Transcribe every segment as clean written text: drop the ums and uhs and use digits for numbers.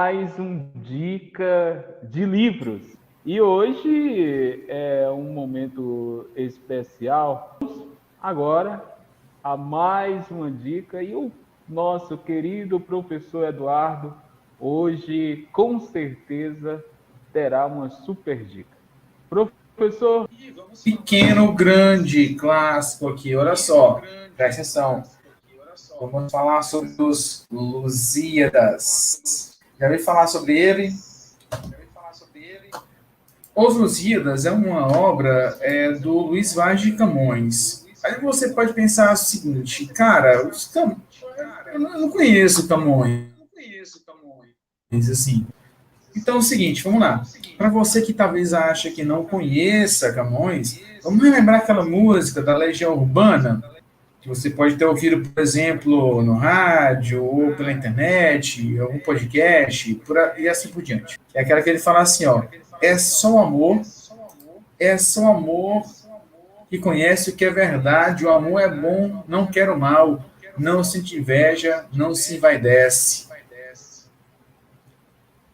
mais um Dica de Livros. E hoje é um momento especial. Agora, a mais uma dica. E o nosso querido professor Eduardo, hoje, com certeza, terá uma super dica. Professor... Pequeno, grande, clássico aqui. Olha só, presta atenção. Vamos falar sobre os Lusíadas. Já ouviu falar sobre ele? Os Lusíadas é uma obra do Luís Vaz de Camões. Aí você pode pensar o seguinte, cara, eu não conheço Camões, assim. Então é o seguinte, vamos lá. Para você que talvez acha que não conheça Camões, vamos relembrar aquela música da Legião Urbana, que você pode ter ouvido, por exemplo, no rádio, ou pela internet, algum podcast, e assim por diante. É aquela que ele fala assim, ó, é só amor que conhece o que é verdade, o amor é bom, não quer o mal, não sente inveja, não se envaidece.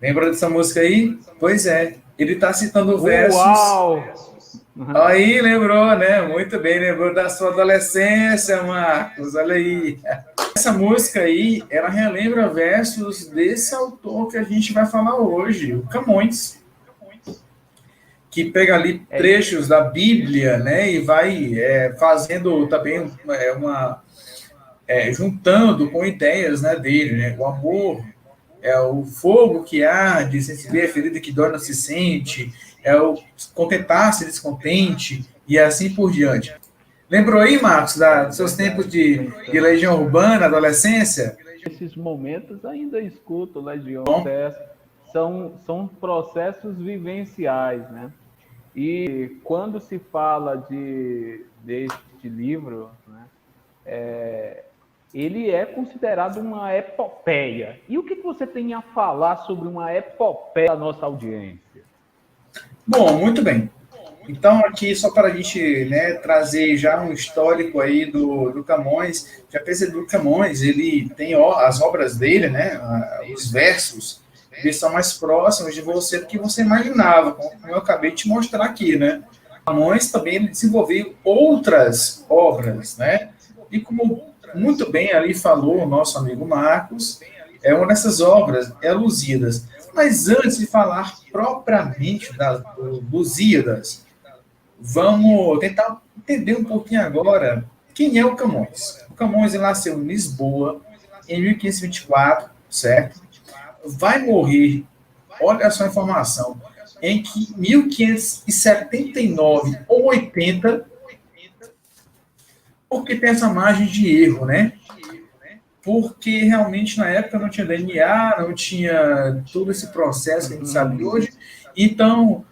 Lembra dessa música aí? Pois é, ele está citando versos... Uau! Aí, lembrou, né? Muito bem, lembrou da sua adolescência, Marcos, olha aí. Essa música aí, ela relembra versos desse autor que a gente vai falar hoje, o Camões, que pega ali trechos da Bíblia, né? E vai fazendo também juntando com ideias, né, dele, né? O amor é o fogo que arde, sem se ver, a ferida que dói não se sente, é o contentar-se descontente, e assim por diante. Lembrou aí, Marcos, dos seus tempos de Legião Urbana, adolescência? Nesses momentos ainda escuto Legião, são processos vivenciais, né? E quando se fala deste livro, né, ele é considerado uma epopeia. E o que você tem a falar sobre uma epopeia da nossa audiência? Bom, muito bem. Então, aqui, só para a gente, né, trazer já um histórico aí do Camões, já percebeu que Camões, ele tem as obras dele, né, os versos, eles são mais próximos de você do que você imaginava, como eu acabei de te mostrar aqui, né. Camões também ele desenvolveu outras obras, né, e como muito bem ali falou o nosso amigo Marcos, uma dessas obras é Lusíadas. Mas antes de falar propriamente das Lusíadas, vamos tentar entender um pouquinho agora quem é o Camões. O Camões ele nasceu em Lisboa em 1524, certo? Vai morrer, olha só a informação, em 1579 ou 80, porque tem essa margem de erro, né? Porque realmente na época não tinha DNA, não tinha todo esse processo que a gente sabe hoje. Então,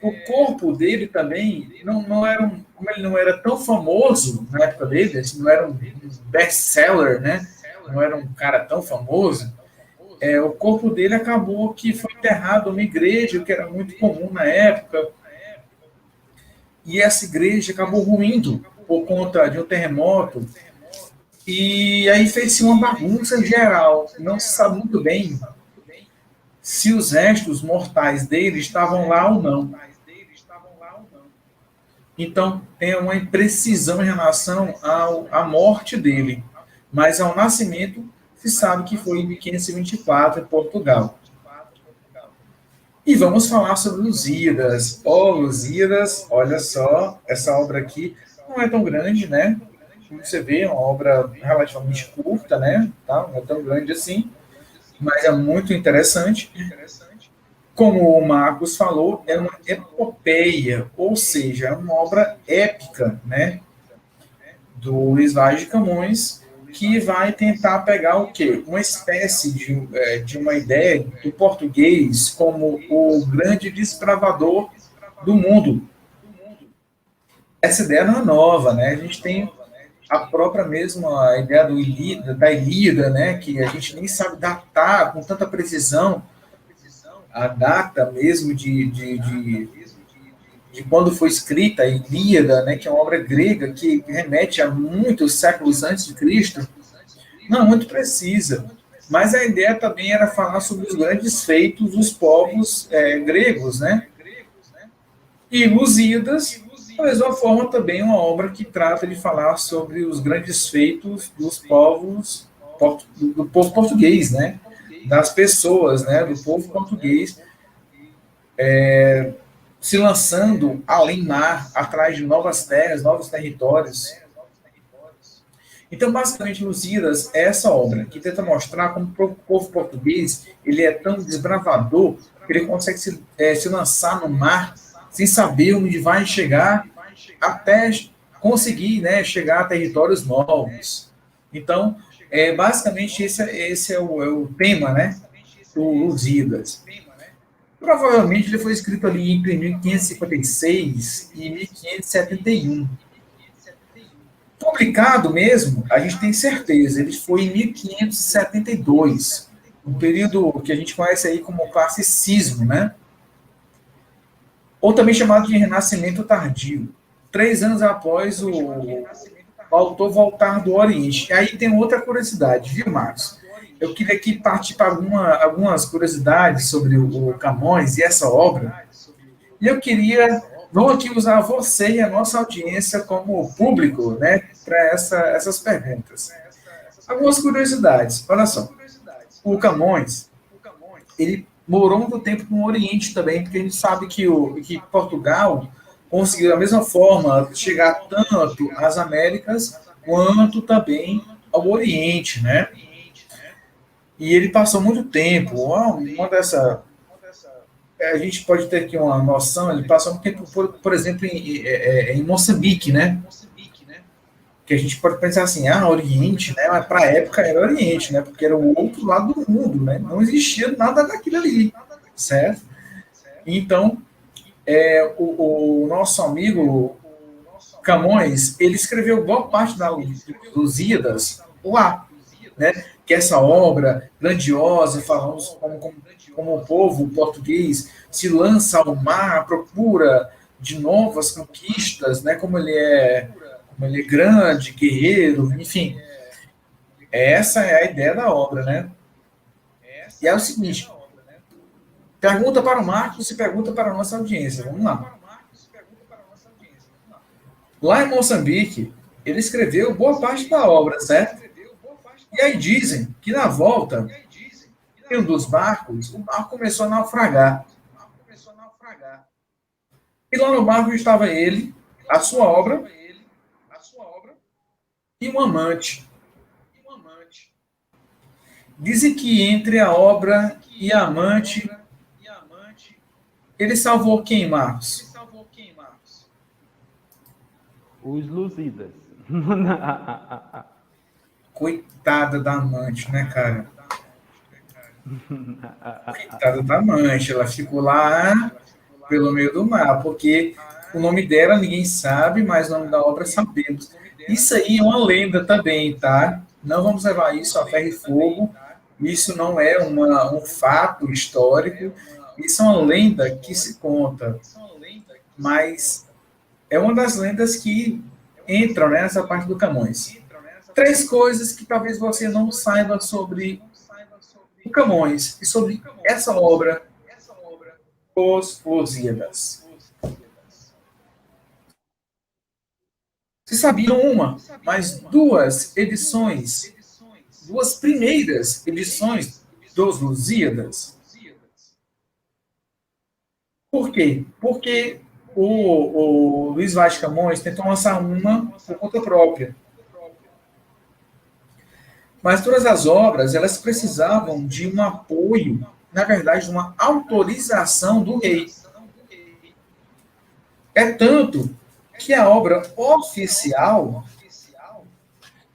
o corpo dele também não era como ele não era tão famoso na época dele, assim, não era um best-seller, né? Não era um cara tão famoso. O corpo dele acabou que foi enterrado numa igreja, que era muito comum na época. E essa igreja acabou ruindo por conta de um terremoto. E aí fez-se uma bagunça geral. Não se sabe muito bem se os restos mortais dele estavam lá ou não. Então, tem uma imprecisão em relação à morte dele. Mas ao nascimento, se sabe que foi em 1524, em Portugal. E vamos falar sobre Lusíadas. Lusíadas, olha só, essa obra aqui não é tão grande, né? Como você vê, é uma obra relativamente curta, né? Tá? Não é tão grande assim, mas é muito interessante. Como o Marcos falou, é uma epopeia, ou seja, é uma obra épica, né? Do Luís Vaz de Camões, que vai tentar pegar o quê? Uma espécie de uma ideia do português como o grande desbravador do mundo. Essa ideia não é nova, né? A gente tem a própria mesma ideia da Ilíada, né, que a gente nem sabe datar com tanta precisão a data mesmo de quando foi escrita a Ilíada, né, que é uma obra grega que remete a muitos séculos antes de Cristo, não muito precisa. Mas a ideia também era falar sobre os grandes feitos dos povos gregos, né? E Lusíadas, da mesma forma, também uma obra que trata de falar sobre os grandes feitos dos povos, do povo português, né? Das pessoas, né? Do povo português, se lançando além mar, atrás de novas terras, novos territórios. Então, basicamente, Lusíadas é essa obra que tenta mostrar como o povo português ele é tão desbravador que ele consegue se lançar no mar sem saber onde vai chegar até conseguir, né, chegar a territórios novos. Então, basicamente, esse é o tema, né, do Lusíadas. Provavelmente ele foi escrito ali entre 1556 e 1571. Publicado mesmo, a gente tem certeza, ele foi em 1572, um período que a gente conhece aí como classicismo, né? Ou também chamado de Renascimento Tardio, 3 anos após o autor voltar do Oriente. E aí tem outra curiosidade, viu, Marcos? Eu queria aqui partir para algumas curiosidades sobre o Camões e essa obra. E eu queria, vamos aqui usar você e a nossa audiência como público, né, para essas perguntas. Algumas curiosidades. Olha só, o Camões, ele morou muito tempo no Oriente também, porque a gente sabe que Portugal conseguiu da mesma forma chegar tanto às Américas quanto também ao Oriente, né? E ele passou muito tempo. A gente pode ter aqui uma noção, ele passou muito tempo, por exemplo, em Moçambique, né? Que a gente pode pensar assim, Oriente, né? Mas para a época era Oriente, né? Porque era o outro lado do mundo, né? Não existia nada daquilo ali, certo? Então, o nosso amigo Camões, ele escreveu boa parte da Lusíadas lá, né? Que essa obra grandiosa, falamos como o povo português se lança ao mar à procura de novas conquistas, né? Como ele é grande, guerreiro, enfim. Essa é a ideia da obra, né? E é o seguinte, pergunta para o Marcos e pergunta para a nossa audiência. Vamos lá. Lá em Moçambique, ele escreveu boa parte da obra, certo? E aí dizem que na volta, em um dos barcos, o barco começou a naufragar. E lá no barco estava ele, a sua obra, e um amante. Dizem que entre a obra e a amante, ele salvou quem, Marcos? Os Lusíadas. Coitada da amante, né, cara? Coitada da amante, ela ficou lá pelo meio do mar, porque o nome dela ninguém sabe, mas o nome da obra sabemos. Isso aí é uma lenda também, tá? Não vamos levar isso a ferro e fogo. Isso não é um fato histórico. Isso é uma lenda que se conta. Mas é uma das lendas que entram nessa parte do Camões. 3 coisas que talvez você não saiba sobre o Camões e sobre essa obra, Os Lusíadas. Vocês sabiam mas 2 edições, 2 primeiras edições dos Lusíadas? Por quê? Porque o Luiz Vaz de Camões tentou lançar uma por conta própria. Mas todas as obras, elas precisavam de um apoio, na verdade, de uma autorização do rei. É tanto que a obra oficial,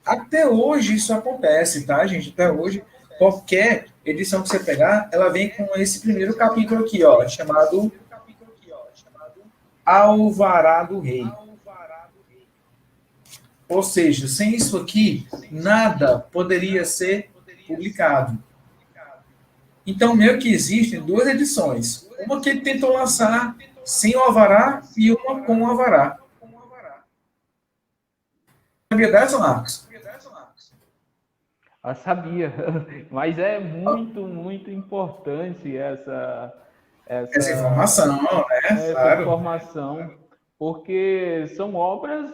até hoje isso acontece, tá, gente? Até hoje, qualquer edição que você pegar, ela vem com esse primeiro capítulo aqui, ó, chamado Alvará do Rei. Ou seja, sem isso aqui, nada poderia ser publicado. Então, meio que existem 2 edições. Uma que ele tentou lançar sem o alvará e uma com o alvará. Sabia dessa, Marcos? Sabia, mas é muito, muito importante Essa informação, né? essa Claro. informação, porque são obras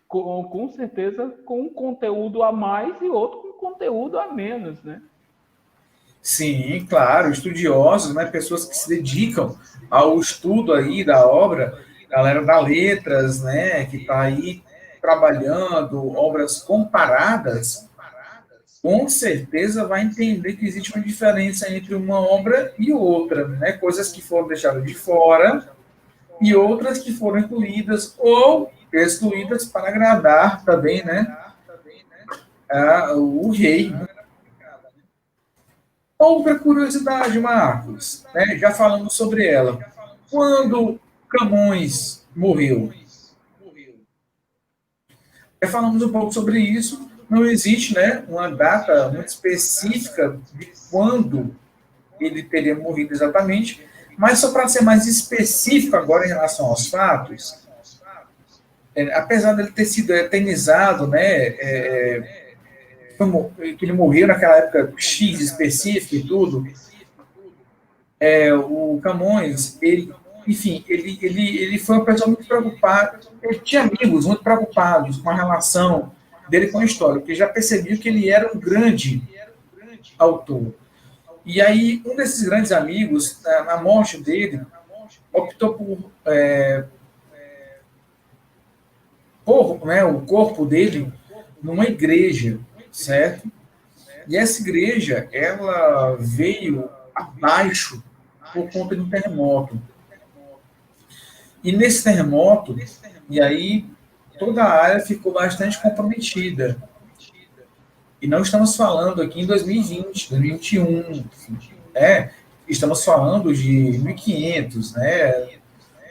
com certeza com um conteúdo a mais e outro com conteúdo a menos, né? Sim, claro, estudiosos, né, pessoas que se dedicam ao estudo aí da obra, galera da letras, né, que está aí trabalhando obras comparadas, com certeza vai entender que existe uma diferença entre uma obra e outra, né, coisas que foram deixadas de fora e outras que foram incluídas ou excluídas para agradar também, né, o rei. Outra curiosidade, Marcos, né? Já falamos sobre ela. Quando Camões morreu, já falamos um pouco sobre isso. Não existe, né, uma data muito específica de quando ele teria morrido exatamente, mas só para ser mais específico agora em relação aos fatos, apesar dele ter sido eternizado, né, que ele morreu naquela época X específica e tudo, o Camões, ele foi uma pessoa muito preocupada, ele tinha amigos muito preocupados com a relação dele com a história, porque já percebiam que ele era um grande autor. E aí, um desses grandes amigos, na morte dele, optou por né, o corpo dele numa igreja, certo? E essa igreja, ela veio abaixo por conta de um terremoto. E nesse terremoto, e aí toda a área ficou bastante comprometida. E não estamos falando aqui em 2020, 2021, estamos falando de 1500, né?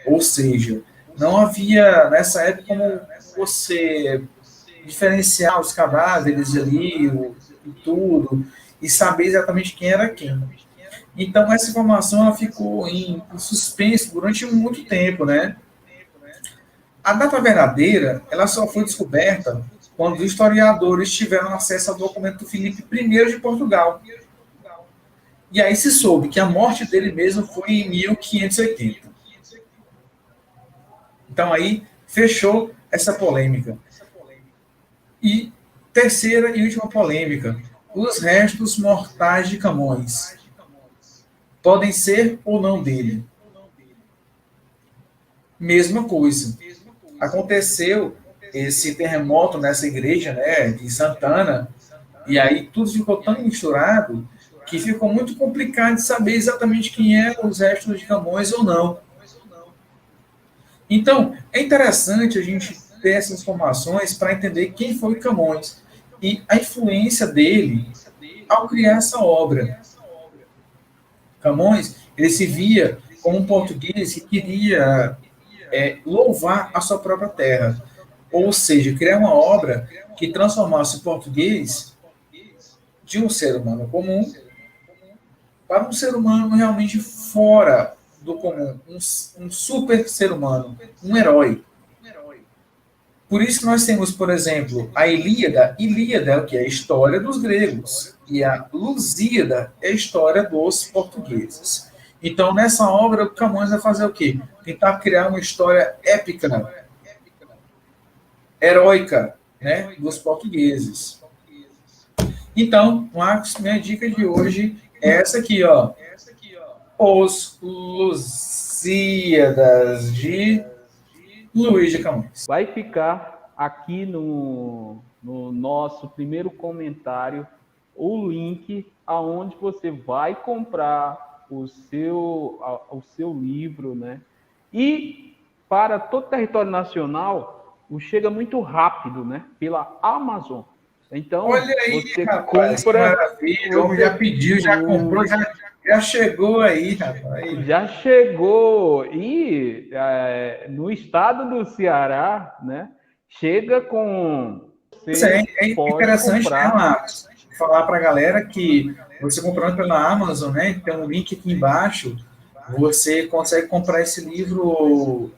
Ou seja, não havia nessa época como você diferenciar os cadáveres ali e tudo, e saber exatamente quem era quem. Então, essa informação ela ficou em suspenso durante muito tempo, né? A data verdadeira ela só foi descoberta quando os historiadores tiveram acesso ao documento do Filipe I de Portugal. E aí se soube que a morte dele mesmo foi em 1580. Então, aí fechou essa polêmica. E terceira e última polêmica: os restos mortais de Camões podem ser ou não dele. Mesma coisa. Aconteceu esse terremoto nessa igreja, né, de Santana, e aí tudo ficou tão misturado que ficou muito complicado de saber exatamente quem eram os restos de Camões ou não. Então, é interessante a gente ter essas informações para entender quem foi Camões e a influência dele ao criar essa obra. Camões, ele se via como um português que queria louvar a sua própria terra, ou seja, criar uma obra que transformasse o português de um ser humano comum para um ser humano realmente fora do comum, um super ser humano, um herói. Por isso que nós temos, por exemplo, a Ilíada. Ilíada é o que? É a história dos gregos. E a Lusíada é a história dos portugueses. Então, nessa obra, o Camões vai fazer o quê? Tentar criar uma história épica, heróica, né, dos portugueses. Então, Marcos, minha dica de hoje é essa aqui, ó. Os Lusíadas de Luís de Camões. Vai ficar aqui no nosso primeiro comentário o link aonde você vai comprar o seu livro, né? E para todo o território nacional, chega muito rápido, né? Pela Amazon. Então, olha aí, você rapaz, compra. Maravilha. O homem já pediu, já comprou, já chegou aí, rapaz. Já chegou. E no estado do Ceará, né? Chega com. É interessante, né, Marcos? Falar para a galera que você comprando pela Amazon, né? Tem um link aqui embaixo. Você consegue comprar esse livro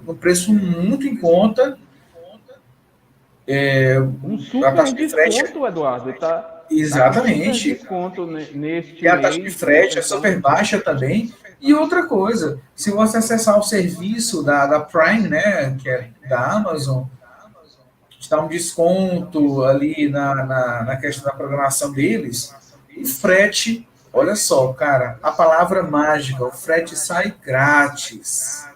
num preço muito em conta. Um super desconto, Eduardo. Exatamente. Desconto neste E a taxa de mês, frete é então, super baixa também. E outra coisa, se você acessar o serviço da Prime, né, que é da Amazon, te dá um desconto ali na questão da programação deles, o frete, olha só, cara, a palavra mágica, o frete sai grátis.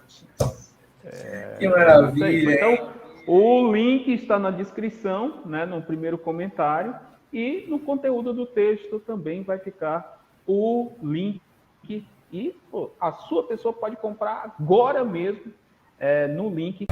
Que é isso aí. maravilha, hein? Então, o link está na descrição, né, no primeiro comentário, e no conteúdo do texto também vai ficar o link. E pô, a sua pessoa pode comprar agora mesmo no link.